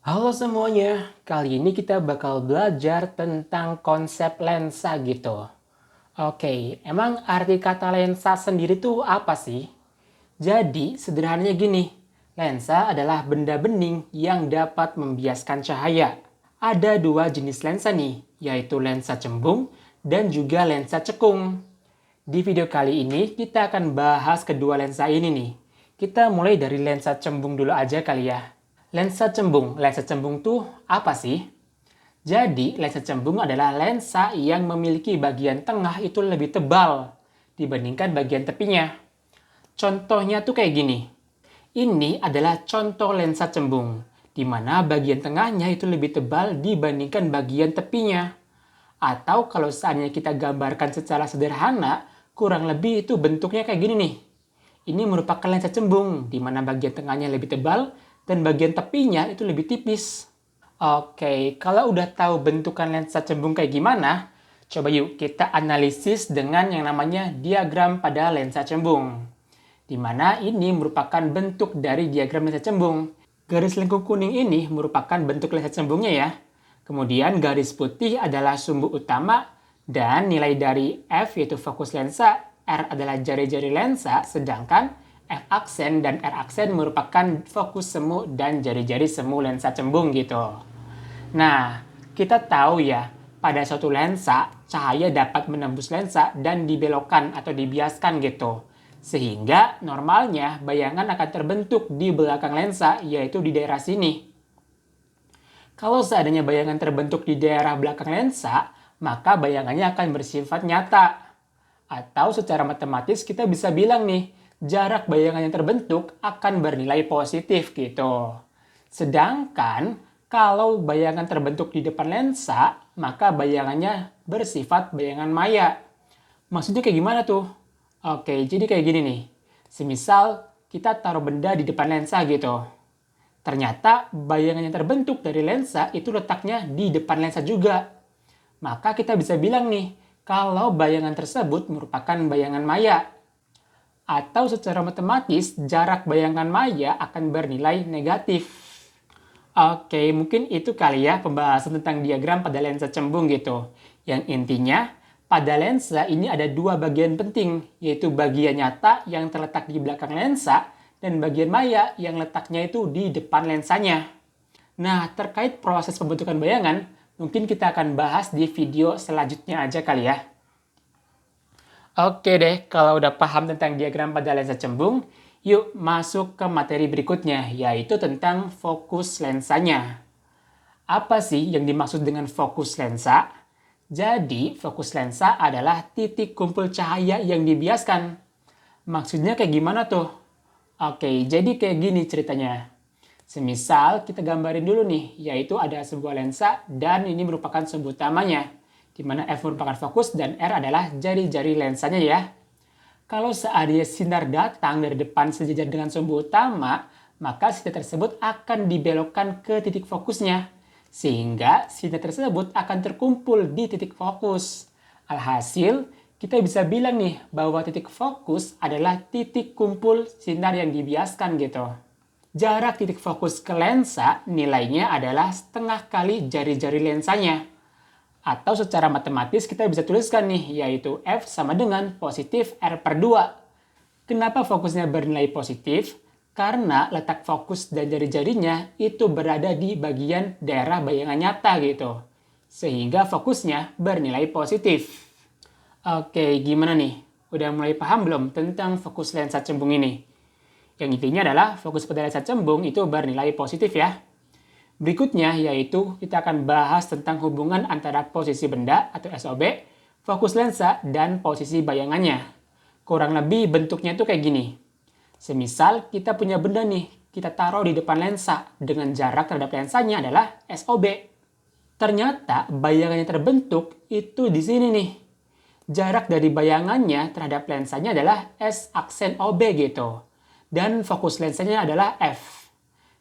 Halo semuanya, kali ini kita bakal belajar tentang konsep lensa gitu. Oke, emang arti kata lensa sendiri tuh apa sih? Jadi, sederhananya gini, lensa adalah benda bening yang dapat membiaskan cahaya. Ada dua jenis lensa nih, yaitu lensa cembung dan juga lensa cekung. Di video kali ini, kita akan bahas kedua lensa ini nih. Kita mulai dari lensa cembung dulu aja kali ya. Lensa cembung tuh apa sih? Jadi, lensa cembung adalah lensa yang memiliki bagian tengah itu lebih tebal dibandingkan bagian tepinya. Contohnya tuh kayak gini. Ini adalah contoh lensa cembung, di mana bagian tengahnya itu lebih tebal dibandingkan bagian tepinya. Atau kalau seandainya kita gambarkan secara sederhana, kurang lebih itu bentuknya kayak gini nih. Ini merupakan lensa cembung, di mana bagian tengahnya lebih tebal dan bagian tepinya itu lebih tipis. Oke, kalau udah tahu bentukan lensa cembung kayak gimana, coba yuk kita analisis dengan yang namanya diagram pada lensa cembung. Di mana ini merupakan bentuk dari diagram lensa cembung. Garis lengkung kuning ini merupakan bentuk lensa cembungnya ya. Kemudian garis putih adalah sumbu utama dan nilai dari F yaitu fokus lensa, R adalah jari-jari lensa, sedangkan F aksen dan R aksen merupakan fokus semu dan jari-jari semu lensa cembung gitu. Nah, kita tahu ya, pada suatu lensa, cahaya dapat menembus lensa dan dibelokkan atau dibiaskan gitu. Sehingga normalnya bayangan akan terbentuk di belakang lensa, yaitu di daerah sini. Kalau seandainya bayangan terbentuk di daerah belakang lensa, maka bayangannya akan bersifat nyata. Atau secara matematis kita bisa bilang nih, jarak bayangan yang terbentuk akan bernilai positif gitu. Sedangkan kalau bayangan terbentuk di depan lensa, maka bayangannya bersifat bayangan maya. Maksudnya kayak gimana tuh? Oke, jadi kayak gini nih. Semisal kita taruh benda di depan lensa gitu. Ternyata bayangan yang terbentuk dari lensa itu letaknya di depan lensa juga. Maka kita bisa bilang nih, kalau bayangan tersebut merupakan bayangan maya. Atau secara matematis, jarak bayangan maya akan bernilai negatif. Oke, mungkin itu kali ya pembahasan tentang diagram pada lensa cembung gitu. Yang intinya, pada lensa ini ada dua bagian penting, yaitu bagian nyata yang terletak di belakang lensa dan bagian maya yang letaknya itu di depan lensanya. Nah, terkait proses pembentukan bayangan, mungkin kita akan bahas di video selanjutnya aja kali ya. Oke deh, kalau udah paham tentang diagram pada lensa cembung, yuk masuk ke materi berikutnya, yaitu tentang fokus lensanya. Apa sih yang dimaksud dengan fokus lensa? Jadi, fokus lensa adalah titik kumpul cahaya yang dibiaskan. Maksudnya kayak gimana tuh? Oke, jadi kayak gini ceritanya. Semisal kita gambarin dulu nih, yaitu ada sebuah lensa dan ini merupakan sumbu utamanya, di mana F merupakan fokus dan R adalah jari-jari lensanya ya. Kalau seandainya sinar datang dari depan sejajar dengan sumbu utama, maka sinar tersebut akan dibelokkan ke titik fokusnya. Sehingga sinar tersebut akan terkumpul di titik fokus. Alhasil, kita bisa bilang nih bahwa titik fokus adalah titik kumpul sinar yang dibiaskan gitu. Jarak titik fokus ke lensa nilainya adalah setengah kali jari-jari lensanya. Atau secara matematis kita bisa tuliskan nih, yaitu F sama dengan positif R per 2. Kenapa fokusnya bernilai positif? Karena letak fokus dan jari-jarinya itu berada di bagian daerah bayangan nyata gitu. Sehingga fokusnya bernilai positif. Oke, gimana nih? Udah mulai paham belum tentang fokus lensa cembung ini? Yang intinya adalah fokus pada lensa cembung itu bernilai positif ya. Berikutnya yaitu kita akan bahas tentang hubungan antara posisi benda atau SOB, fokus lensa, dan posisi bayangannya. Kurang lebih bentuknya itu kayak gini. Semisal kita punya benda nih, kita taruh di depan lensa dengan jarak terhadap lensanya adalah SOB. Ternyata bayangan yang terbentuk itu di sini nih. Jarak dari bayangannya terhadap lensanya adalah S aksen OB gitu. Dan fokus lensanya adalah F.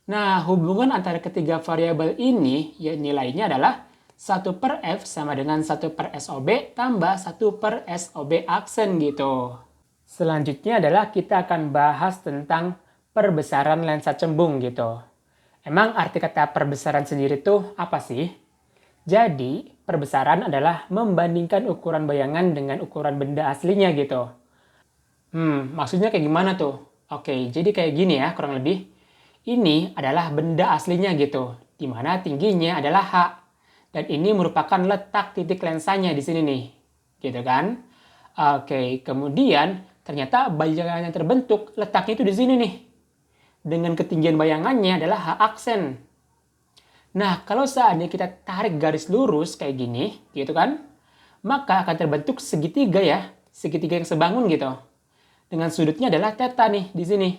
Nah, hubungan antara ketiga variabel ini ya nilainya adalah 1 per F sama dengan 1 per SOB tambah 1 per SOB aksen gitu. Selanjutnya adalah kita akan bahas tentang perbesaran lensa cembung gitu. Emang arti kata perbesaran sendiri tuh apa sih? Jadi, perbesaran adalah membandingkan ukuran bayangan dengan ukuran benda aslinya gitu. Maksudnya kayak gimana tuh? Oke, jadi kayak gini ya kurang lebih. Ini adalah benda aslinya gitu, di mana tingginya adalah H. Dan ini merupakan letak titik lensanya di sini nih. Gitu kan? Oke, kemudian ternyata bayangan yang terbentuk letaknya itu di sini nih. Dengan ketinggian bayangannya adalah H aksen. Nah, kalau seandainya kita tarik garis lurus kayak gini, gitu kan, maka akan terbentuk segitiga ya, segitiga yang sebangun gitu. Dengan sudutnya adalah theta nih di sini.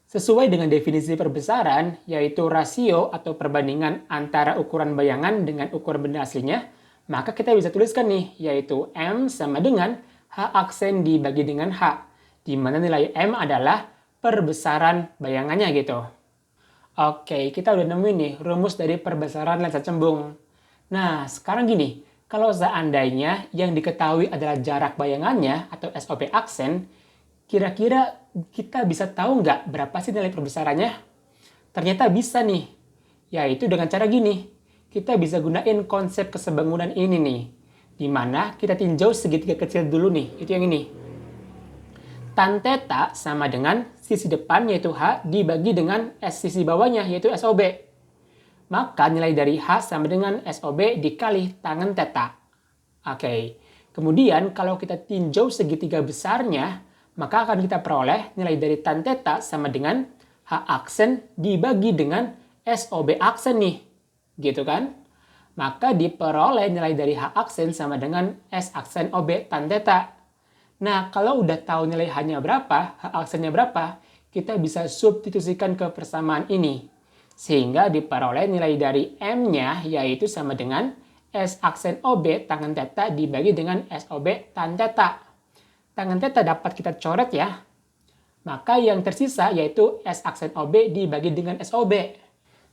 Sesuai dengan definisi perbesaran, yaitu rasio atau perbandingan antara ukuran bayangan dengan ukuran benda aslinya, maka kita bisa tuliskan nih, yaitu M sama dengan H aksen dibagi dengan H, di mana nilai M adalah perbesaran bayangannya gitu. Oke, kita udah nemuin nih rumus dari perbesaran lensa cembung. Nah, sekarang gini, kalau seandainya yang diketahui adalah jarak bayangannya atau SOP aksen, kira-kira kita bisa tahu nggak berapa sih nilai perbesarannya? Ternyata bisa nih, yaitu dengan cara gini. Kita bisa gunain konsep kesebangunan ini nih, di mana kita tinjau segitiga kecil dulu nih, itu yang ini. Tan theta sama dengan sisi depan yaitu H dibagi dengan S sisi bawahnya yaitu SOB. Maka nilai dari H sama dengan SOB dikali tangen theta. Oke. Kemudian kalau kita tinjau segitiga besarnya, maka akan kita peroleh nilai dari tan theta sama dengan H aksen dibagi dengan SOB aksen nih. Gitu kan? Maka diperoleh nilai dari H aksen sama dengan S aksen OB tan theta. Nah, kalau udah tahu nilai H-nya berapa, H aksennya berapa, kita bisa substitusikan ke persamaan ini. Sehingga diperoleh nilai dari M-nya yaitu sama dengan S aksen OB tangen theta dibagi dengan SOB tan theta. Tangen theta dapat kita coret ya. Maka yang tersisa yaitu S aksen OB dibagi dengan SOB.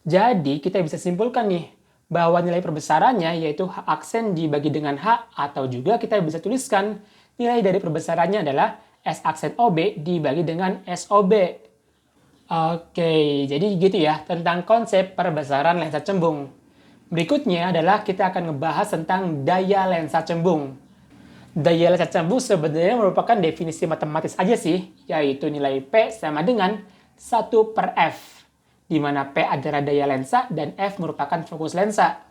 Jadi kita bisa simpulkan nih bahwa nilai perbesarannya yaitu H aksen dibagi dengan H, atau juga kita bisa tuliskan nilai dari perbesarannya adalah S aksen OB dibagi dengan SOB. Oke, jadi gitu ya tentang konsep perbesaran lensa cembung. Berikutnya adalah kita akan ngebahas tentang daya lensa cembung. Daya lensa cembung sebenarnya merupakan definisi matematis aja sih, yaitu nilai P sama dengan 1/F, di mana P adalah daya lensa dan F merupakan fokus lensa.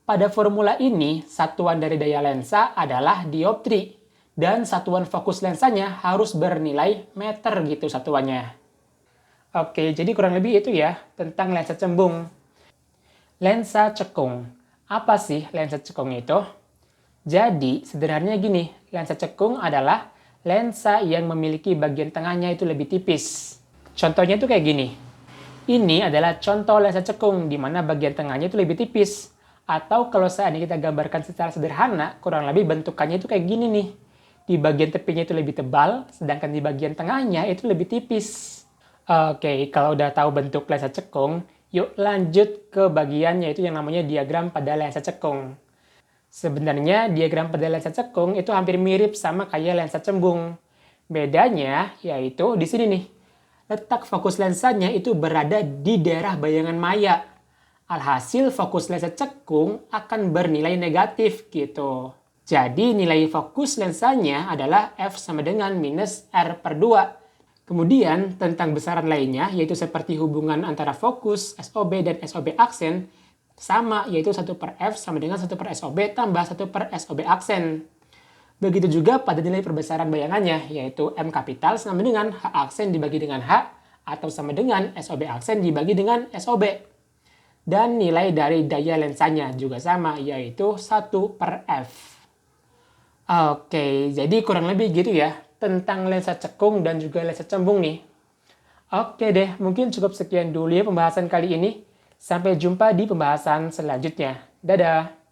Pada formula ini, satuan dari daya lensa adalah dioptri. Dan satuan fokus lensanya harus bernilai meter gitu satuannya. Oke, jadi kurang lebih itu ya tentang lensa cembung. Lensa cekung. Apa sih lensa cekung itu? Jadi, sederhananya gini, lensa cekung adalah lensa yang memiliki bagian tengahnya itu lebih tipis. Contohnya itu kayak gini. Ini adalah contoh lensa cekung, di mana bagian tengahnya itu lebih tipis. Atau kalau seandainya kita gambarkan secara sederhana, kurang lebih bentukannya itu kayak gini nih. Di bagian tepinya itu lebih tebal, sedangkan di bagian tengahnya itu lebih tipis. Oke, kalau udah tahu bentuk lensa cekung, yuk lanjut ke bagian yaitu yang namanya diagram pada lensa cekung. Sebenarnya diagram pada lensa cekung itu hampir mirip sama kayak lensa cembung. Bedanya yaitu di sini nih. Letak fokus lensanya itu berada di daerah bayangan maya. Alhasil fokus lensa cekung akan bernilai negatif gitu. Jadi nilai fokus lensanya adalah F sama dengan minus R/2. Kemudian tentang besaran lainnya yaitu seperti hubungan antara fokus, SOB, dan SOB aksen sama yaitu 1/F sama dengan 1/SOB tambah 1/SOB aksen. Begitu juga pada nilai perbesaran bayangannya yaitu M kapital sama dengan H aksen dibagi dengan H atau sama dengan SOB aksen dibagi dengan SOB. Dan nilai dari daya lensanya juga sama yaitu 1/F. Oke, jadi kurang lebih gitu ya tentang lensa cekung dan juga lensa cembung nih. Oke deh, mungkin cukup sekian dulu ya pembahasan kali ini. Sampai jumpa di pembahasan selanjutnya. Dadah!